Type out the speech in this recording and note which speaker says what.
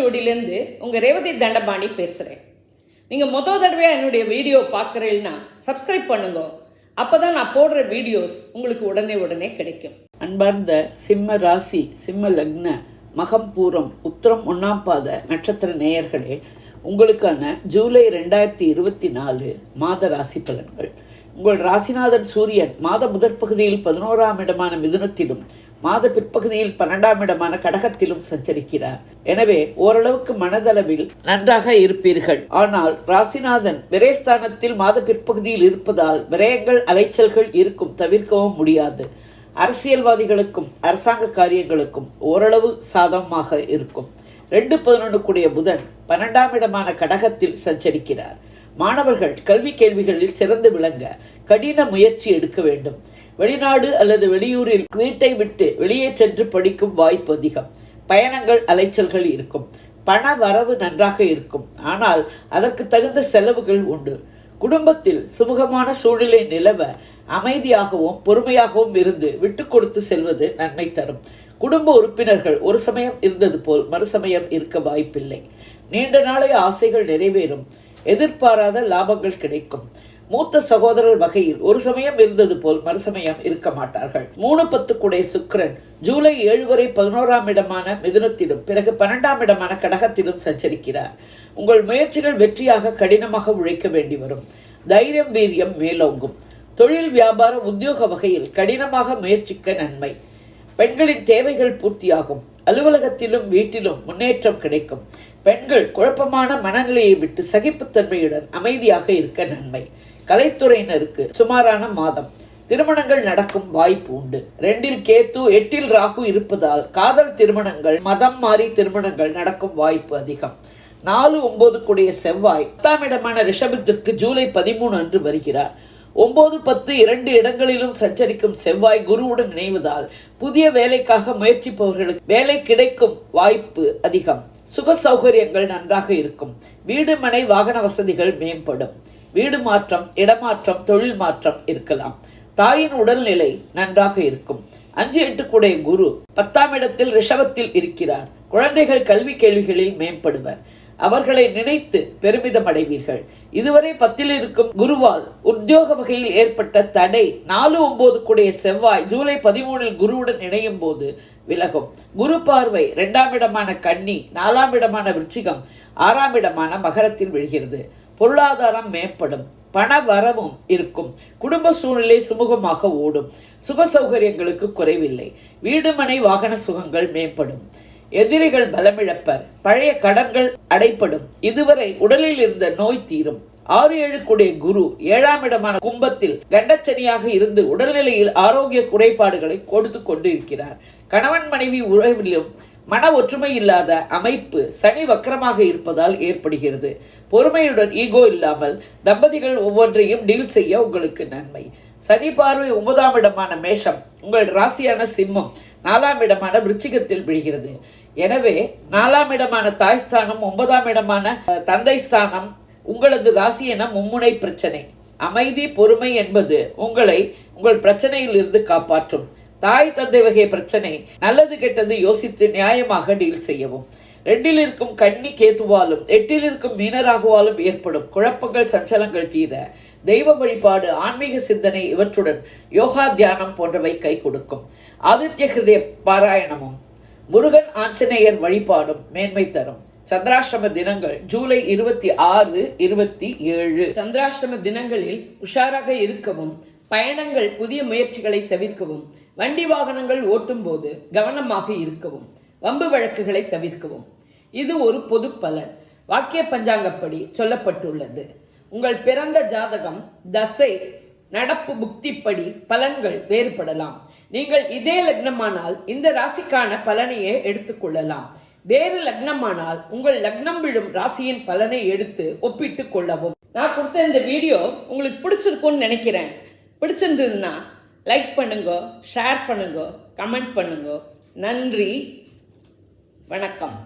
Speaker 1: ஓலைச்சுவடியிலேருந்து உங்கள் ரேவதி தண்டபாணி பேசுகிறேன். நீங்கள் தடவையாக என்னுடைய வீடியோ பார்க்குறீங்கன்னா சப்ஸ்கிரைப் பண்ணுங்க. அப்போ தான் நான் போடுற வீடியோஸ் உங்களுக்கு உடனே கிடைக்கும்.
Speaker 2: அன்பார்ந்த சிம்ம ராசி, சிம்ம லக்ன, மகம் பூரம், உத்திரம் 1ஆம் பாத நட்சத்திர நேயர்களே, உங்களுக்கான ஜூலை 2024 மாத ராசி பலன்கள். உங்கள் ராசிநாதன் சூரியன் மாத முதற் பகுதியில் 11ஆம் இடமான மிதுனத்திலும் மாத பிற்பகுதியில் 12ஆம் இடமான கடகத்திலும் சஞ்சரிக்கிறார். எனவே ஓரளவுக்கு மனதளவில் நன்றாக இருப்பீர்கள். ஆனால் ராசிநாதன் விரயஸ்தானத்தில் மாத பிற்பகுதியில் இருப்பதால் விரயங்கள், அலைச்சல்கள் இருக்கும், தவிர்க்கவும் முடியாது. அரசியல்வாதிகளுக்கும் அரசாங்க காரியங்களுக்கும் ஓரளவு சாதகமாக இருக்கும். 2-11 கூடிய புதன் 12ஆம் இடமான கடகத்தில் சஞ்சரிக்கிறார். மாணவர்கள் கல்வி கேள்விகளில் சிறந்து விளங்க கடின முயற்சி எடுக்க வேண்டும். வெளிநாடு அல்லது வெளியூரில் வீட்டை விட்டு வெளியே சென்று படிக்கும் வாய்ப்பு அதிகம். பயணங்கள், அலைச்சல்கள் இருக்கும். பண வரவு நன்றாக இருக்கும். ஆனால் அதற்கு தகுந்த செலவுகள் உண்டு. குடும்பத்தில் சுமூகமான சூழ்நிலை நிலவ அமைதியாகவும் பொறுமையாகவும் இருந்து விட்டு கொடுத்து செல்வது நன்மை தரும். குடும்ப உறுப்பினர்கள் ஒரு சமயம் இருந்தது போல் மறுசமயம் இருக்க வாய்ப்பில்லை. நீண்ட நாளைய ஆசைகள் நிறைவேறும். எதிர்பாராத லாபங்கள் கிடைக்கும். மூத்த சகோதரர் வகையில் ஒரு சமயம் இருந்தது போல் மறுசமயம் இருக்க மாட்டார்கள். 3-10 கூடிய சுக்கிரன் ஜூலை 7 வரை 11ஆம் இடமான மிதுனத்திலும் பிறகு 12ஆம் இடமான கடகத்திலும் சஞ்சரிக்கிறார். உங்கள் முயற்சிகள் வெற்றியாக கடினமாக உழைக்க வேண்டி வரும். தைரியம், வீரியம் மேலோங்கும். தொழில், வியாபார, உத்தியோக வகையில் கடினமாக முயற்சிக்க நன்மை. பெண்களின் தேவைகள் பூர்த்தியாகும். அலுவலகத்திலும் வீட்டிலும் முன்னேற்றம் கிடைக்கும். பெண்கள் குழப்பமான மனநிலையை விட்டு சகிப்புத்தன்மையுடன் அமைதியாக இருக்க நன்மை. கலைத்துறையினருக்கு சுமாரான மாதம். திருமணங்கள் நடக்கும் வாய்ப்பு உண்டு. 2இல் கேத்து, 8இல் ராகு இருப்பதால் காதல் திருமணங்கள், மதம் மாறி திருமணங்கள் நடக்கும் வாய்ப்பு அதிகம். 4-9 கூடிய செவ்வாய் 10ஆம் இடமான ரிஷபத்திற்கு ஜூலை 13 அன்று வருகிறார். 9-10 2 இடங்களிலும் சஞ்சரிக்கும் செவ்வாய் குருவுடன் இணைவதால் புதிய வேலைக்காக முயற்சிப்பவர்களுக்கு வேலை கிடைக்கும் வாய்ப்பு அதிகம். சுக சௌகரியங்கள் நன்றாக இருக்கும். வீடு, மனை, வாகன வசதிகள் மேம்படும். வீடு மாற்றம், இடமாற்றம், தொழில் மாற்றம் இருக்கலாம். தாயின் உடல்நிலை நன்றாக இருக்கும். 5-8 கூடிய குரு 10ஆம் இடத்தில் ரிஷபத்தில் இருக்கிறார். குழந்தைகள் கல்வி கேள்விகளில் மேம்படுவர். அவர்களை நினைத்து பெருமிதம் அடைவீர்கள். இதுவரை 10இல் இருக்கும் குருவால் உத்தியோக வகையில் ஏற்பட்ட தடை 4-9 கூடிய செவ்வாய் ஜூலை 13 குருவுடன் இணையும் போது விலகும். குரு பார்வை 2ஆம் இடமான கன்னி, 4ஆம் இடமான விருச்சிகம், 6ஆம் இடமான மகரத்தில் விழுகிறது. பொருளாதாரம் மேம்படும். பண வரவும் இருக்கும். குடும்ப சூழ்நிலை சுமூகமாக ஓடும். சுக சௌகரியங்களுக்கு குறைவில்லை. வீடு, மனை, வாகன சுகங்கள் மேம்படும். எதிரிகள் பலமிழப்பர். பழைய கடன்கள் அடைப்படும். இதுவரை உடலில் இருந்த நோய் தீரும். 6-7 கூடிய குரு 7ஆம் இடமான கும்பத்தில் கண்டச்சனியாக இருந்து உடல்நிலையில் ஆரோக்கிய குறைபாடுகளை கொடுத்து கொண்டு இருக்கிறார். கணவன் மனைவி உறவிலும் மன ஒற்றுமை இல்லாத அமைப்பு சனி வக்கரமாக இருப்பதால் ஏற்படுகிறது. பொறுமையுடன் ஈகோ இல்லாமல் தம்பதிகள் ஒவ்வொன்றையும் டீல் செய்ய உங்களுக்கு நன்மை. சனி பார்வை 9ஆம் இடமான மேஷம் உங்கள் ராசியான சிம்மம் 4ஆம் இடமான விருச்சிகத்தில் விழுகிறது. எனவே 4ஆம் இடமான தாய்ஸ்தானம், 9ஆம் இடமான தந்தை ஸ்தானம் உங்களது ராசி என மும்முனை பிரச்சனை. அமைதி, பொறுமை என்பது உங்களை உங்கள் பிரச்சனையில் இருந்து காப்பாற்றும். தாய் தந்தை வகை பிரச்சனை நல்லது கெட்டது யோசித்து நியாயமாக டீல் செய்யவும். 2இல் இருக்கும் கன்னி கேத்துவாலும் 8இல் இருக்கும் மீனராகுவாலும் ஏற்படும் குழப்பங்கள், சஞ்சலங்கள் தீர தெய்வ வழிபாடு, ஆன்மீக சிந்தனை இவற்றுடன் யோகா, தியானம் போன்றவை கை கொடுக்கும். ஆதித்ய ஹிருதய பாராயணமும் முருகன் ஆஞ்சநேயர் வழிபாடும் மேன்மை தரும். சந்திராஷ்டம தினங்கள் ஜூலை 26, 27.
Speaker 1: சந்திராஷ்டம தினங்களில் உஷாராக இருக்கவும், பயணங்கள், புதிய முயற்சிகளை தவிர்க்கவும், வண்டி வாகனங்கள் ஓட்டும் போது கவனமாக இருக்கவும், வம்பு வழக்குகளை தவிர்க்கவும். இது ஒரு பொது பலன். வாக்கிய பஞ்சாங்கப்படி சொல்லப்பட்டுள்ளது. உங்கள் பிறந்த ஜாதகம், தசை, நடப்பு புக்திப்படி பலன்கள் வேறுபடலாம். நீங்கள் இதே லக்னமானால் இந்த ராசிக்கான பலனையே எடுத்துக்கொள்ளலாம். வேறு லக்னமானால் உங்கள் லக்னம் விழும் ராசியின் பலனை எடுத்து ஒப்பிட்டு கொள்ளவும். நான் கொடுத்த இந்த வீடியோ உங்களுக்கு பிடிச்சிருக்கும்னு நினைக்கிறேன். பிடிச்சிருந்ததுன்னா லைக் பண்ணுங்க, ஷேர் பண்ணுங்க, கமெண்ட் பண்ணுங்க. நன்றி, வணக்கம்.